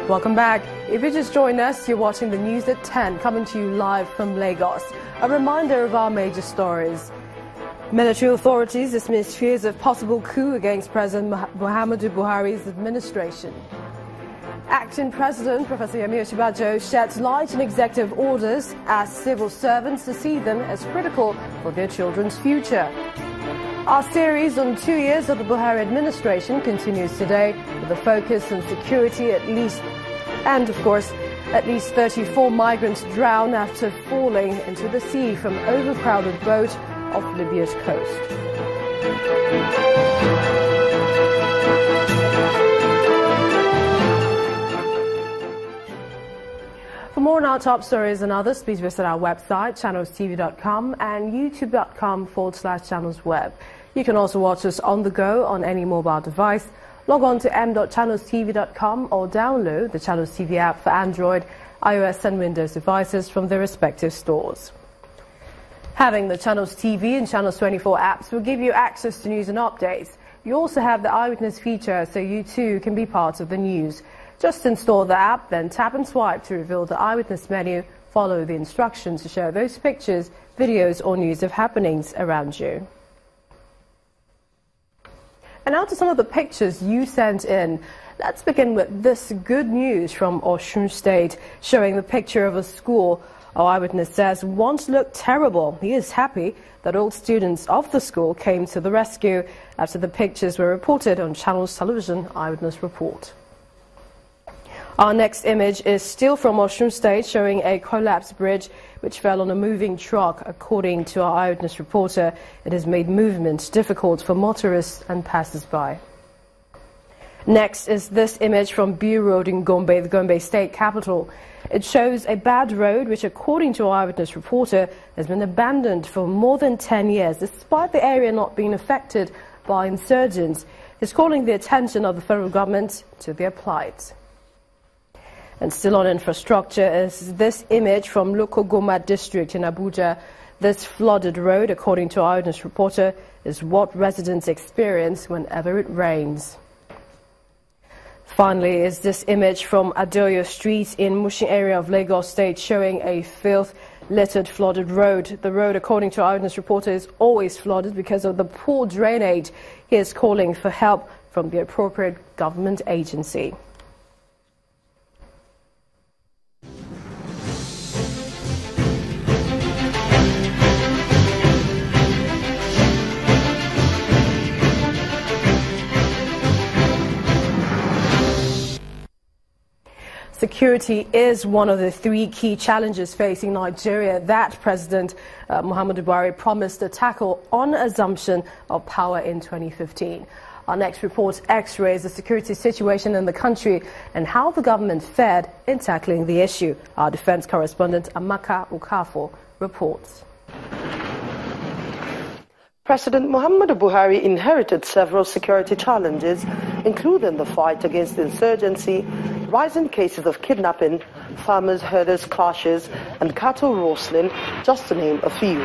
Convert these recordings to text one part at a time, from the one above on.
Welcome back. If you just joined us, you're watching the news at 10, coming to you live from Lagos. A reminder of our major stories. Military authorities dismiss fears of possible coup against President Muhammadu Buhari's administration. Acting President Professor Yemi Osinbajo sheds light on executive orders as civil servants to see them as critical for their children's future. Our series on 2 years of the Buhari administration continues today with a focus on security at least 34 migrants drowned after falling into the sea from overcrowded boat off Libya's coast. For more on our top stories and others, please visit our website, channelstv.com and youtube.com/channelsweb. You can also watch us on the go on any mobile device. Log on to m.channelstv.com or download the Channels TV app for Android, iOS and Windows devices from their respective stores. Having the Channels TV and Channels 24 apps will give you access to news and updates. You also have the Eyewitness feature, so you too can be part of the news. Just install the app, then tap and swipe to reveal the Eyewitness menu. Follow the instructions to share those pictures, videos or news of happenings around you. And now to some of the pictures you sent in. Let's begin with this good news from Osun State, showing the picture of a school. Our Eyewitness says once looked terrible. He is happy that all students of the school came to the rescue after the pictures were reported on Channels Television Eyewitness Report. Our next image is still from Osun State, showing a collapsed bridge which fell on a moving truck. According to our Eyewitness reporter, it has made movement difficult for motorists and passers-by. Next is this image from Bu Road in Gombe, the Gombe state capital. It shows a bad road which, according to our Eyewitness reporter, has been abandoned for more than 10 years, despite the area not being affected by insurgents. He's calling the attention of the federal government to their plight. And still on infrastructure is this image from Lokogoma district in Abuja. This flooded road, according to our Eyewitness reporter, is what residents experience whenever it rains. Finally is this image from Adoyo Street in Mushin area of Lagos State, showing a filth-littered flooded road. The road, according to our Eyewitness reporter, is always flooded because of the poor drainage. He is calling for help from the appropriate government agency. Security is one of the three key challenges facing Nigeria that President Muhammadu Buhari promised to tackle on assumption of power in 2015. Our next report x-rays the security situation in the country and how the government fared in tackling the issue. Our defense correspondent Amaka Ukafo reports. President Muhammadu Buhari inherited several security challenges, including the fight against insurgency, rising cases of kidnapping, farmers-herders clashes, and cattle rustling, just to name a few.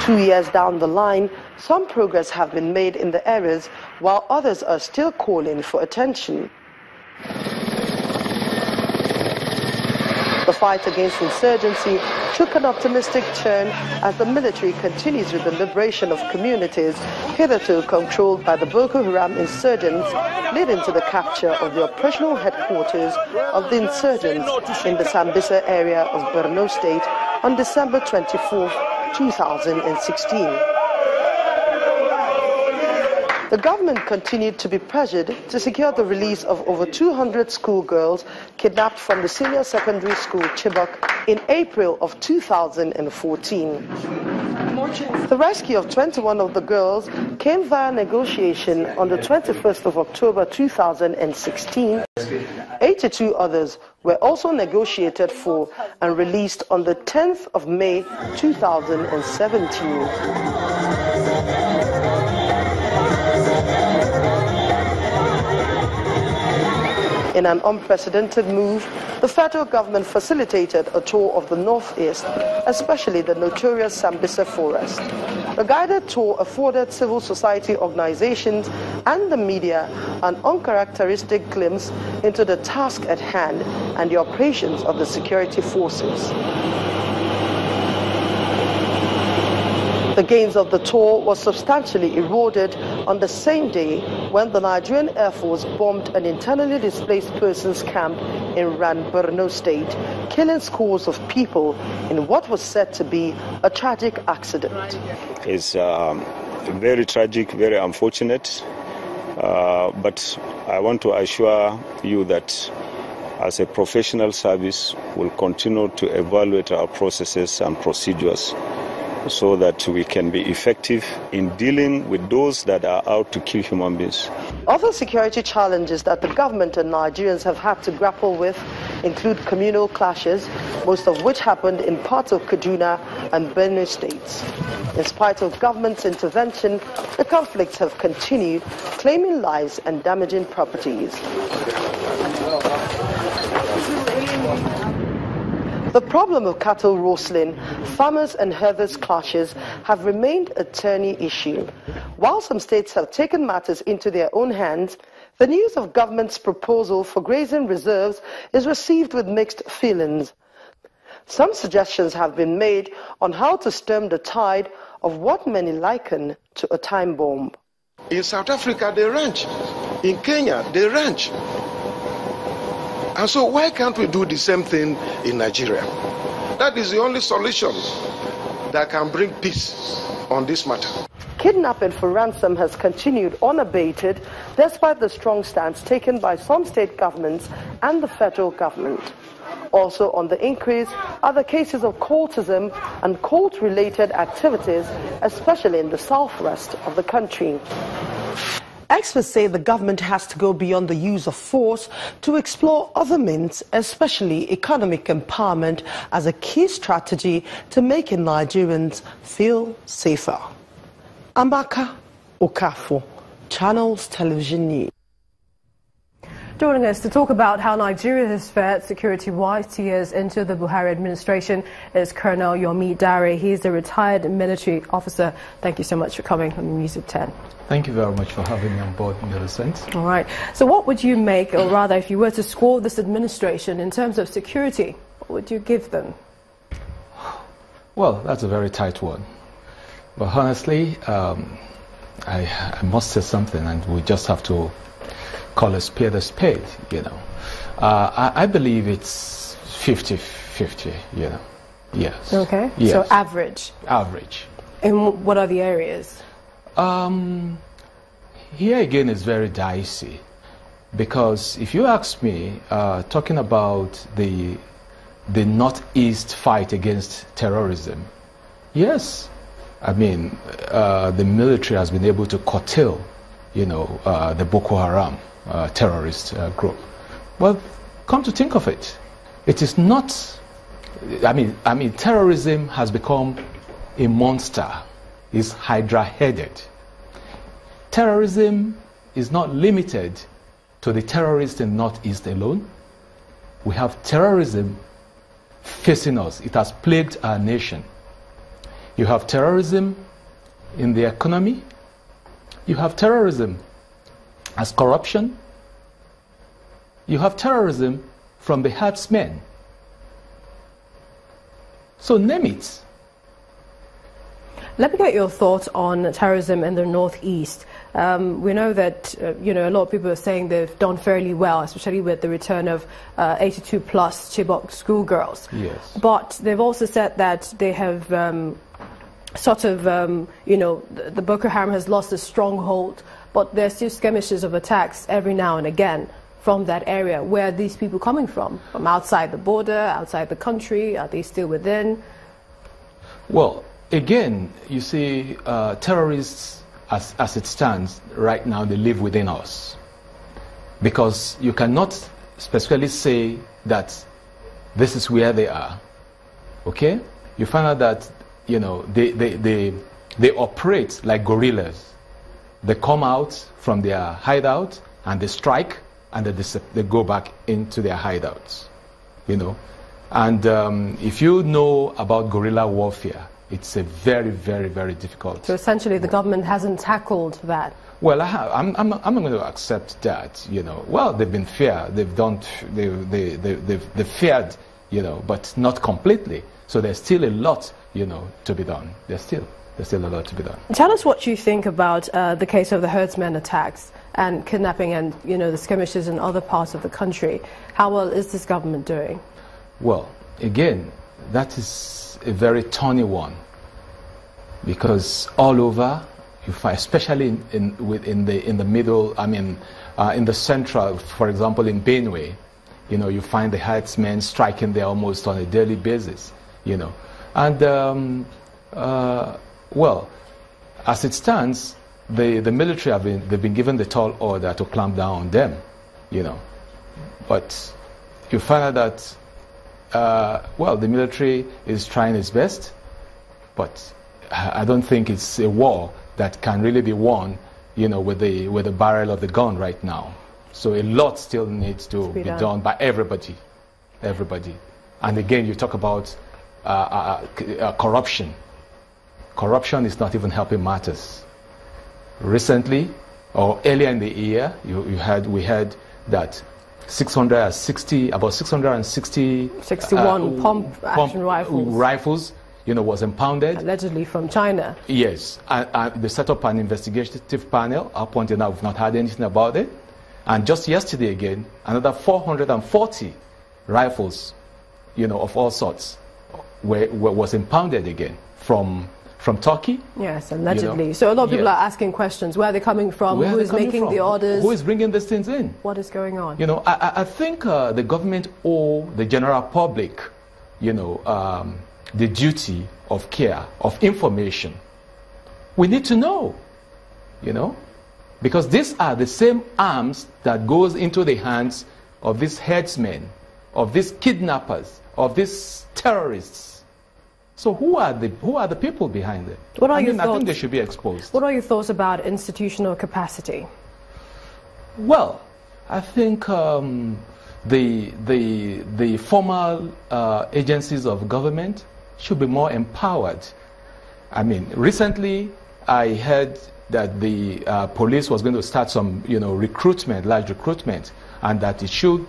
2 years down the line, some progress have been made in the areas, while others are still calling for attention. The fight against insurgency took an optimistic turn as the military continues with the liberation of communities hitherto controlled by the Boko Haram insurgents, leading to the capture of the operational headquarters of the insurgents in the Sambisa area of Borno State on December 24, 2016. The government continued to be pressured to secure the release of over 200 schoolgirls kidnapped from the senior secondary school Chibok in April of 2014. The rescue of 21 of the girls came via negotiation on the 21st of October 2016. 82 others were also negotiated for and released on the 10th of May 2017. In an unprecedented move, the federal government facilitated a tour of the northeast, especially the notorious Sambisa forest. The guided tour afforded civil society organizations and the media an uncharacteristic glimpse into the task at hand and the operations of the security forces. The gains of the tour was substantially eroded on the same day when the Nigerian Air Force bombed an internally displaced persons camp in Borno State, killing scores of people in what was said to be a tragic accident. It's very tragic, very unfortunate, but I want to assure you that as a professional service, we'll continue to evaluate our processes and procedures so that we can be effective in dealing with those that are out to kill human beings. Other security challenges that the government and Nigerians have had to grapple with include communal clashes, most of which happened in parts of Kaduna and Benue states. In spite of government's intervention, the conflicts have continued, claiming lives and damaging properties. The problem of cattle rustling, farmers and herders clashes have remained a thorny issue. While some states have taken matters into their own hands, the news of government's proposal for grazing reserves is received with mixed feelings. Some suggestions have been made on how to stem the tide of what many liken to a time bomb. In South Africa, they ranch. In Kenya, they ranch. And so why can't we do the same thing in Nigeria? That is the only solution that can bring peace on this matter. Kidnapping for ransom has continued unabated despite the strong stance taken by some state governments and the federal government. Also on the increase are the cases of cultism and cult-related activities, especially in the southwest of the country. Experts say the government has to go beyond the use of force to explore other means, especially economic empowerment, as a key strategy to making Nigerians feel safer. Amaka Okafor, Channels Television News. Joining us to talk about how Nigeria has fared security-wise 2 years into the Buhari administration is Colonel Yomi Dare. He's a retired military officer. Thank you so much for coming on News at 10. Thank you very much for having me on board, Millicent. All right. So what would you make, or rather, if you were to score this administration in terms of security, what would you give them? Well, that's a very tight one. But honestly, I must say something, and we just have to call a spade, you know. I believe it's 50-50, you know. Yes. Okay. Yes. So average. Average. And what are the areas? Here again is very dicey, because if you ask me, talking about the Northeast fight against terrorism, yes, I mean, the military has been able to curtail, you know, the Boko Haram terrorist group. Well, come to think of it, it is not, I mean, terrorism has become a monster. It's hydra-headed. Terrorism is not limited to the terrorists in Northeast alone. We have terrorism facing us. It has plagued our nation. You have terrorism in the economy. You have terrorism as corruption. You have terrorism from the herdsmen. So name it. Let me get your thoughts on terrorism in the Northeast. We know that you know, a lot of people are saying they've done fairly well, especially with the return of 82 plus Chibok schoolgirls. Yes. But they've also said that they have sort of, you know, the Boko Haram has lost a stronghold, but there's still skirmishes of attacks every now and again from that area. Where are these people coming from? From outside the border, outside the country? Are they still within? Well, again, you see, terrorists, as it stands right now, they live within us. Because you cannot specifically say that this is where they are. Okay? You find out that, you know, they operate like guerrillas. They come out from their hideout and they strike, and they go back into their hideouts. you know. And if you know about guerrilla warfare, it's a very, very, very difficult. So essentially the government hasn't tackled that. Well, I'm not going to accept that, you know. Well, they've been fair. They've feared, you know, but not completely. So there's still a lot, you know, to be done. There's still a lot to be done. Tell us what you think about the case of the herdsmen attacks and kidnapping and, you know, the skirmishes in other parts of the country. How well is this government doing? Well, again, that is a very thorny one, because all over you find, especially in the middle, I mean, in the central, for example, in Benue, you know, you find the herdsmen striking there almost on a daily basis, you know. And well, as it stands, the military they've been given the tall order to clamp down on them, you know. But you find out that well, the military is trying its best, but I don't think it's a war that can really be won, you know, with the barrel of the gun right now. So a lot still needs to be done by everybody. And again, you talk about corruption. Corruption is not even helping matters. Recently, or earlier in the year, we heard that 61 pump action rifles, you know, was impounded. Allegedly from China. Yes. And they set up an investigative panel. Up until now, we've not heard anything about it. And just yesterday again, another 440 rifles, you know, of all sorts, was impounded again from Turkey. Yes, allegedly. You know? So a lot of people are asking questions. Where are they coming from? Who is making the orders? Who is bringing these things in? What is going on? You know, I think the government owe the general public, you know, the duty of care, of information. We need to know, you know, because these are the same arms that goes into the hands of these herdsmen, of these kidnappers, of these terrorists. So who are the people behind it? What are your thoughts? I think they should be exposed. What are your thoughts about institutional capacity? Well, I think the formal agencies of government should be more empowered. I mean, recently I heard that the police was going to start some, you know, large recruitment, and that it should.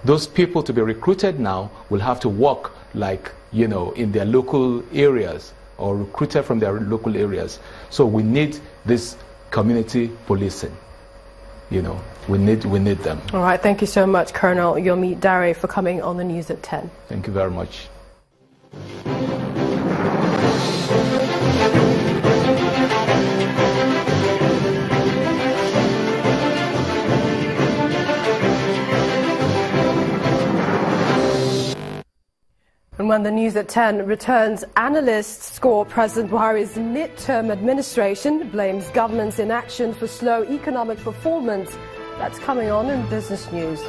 Those people to be recruited now will have to work like, you know, in their local areas, or recruited from their local areas. So we need this community policing. You know, we need them. All right. Thank you so much, Colonel Yomi Dare, for coming on the news at 10. Thank you very much. And when the news at 10 returns, analysts score President Buhari's midterm administration, blames government's inaction for slow economic performance. That's coming on in Business News.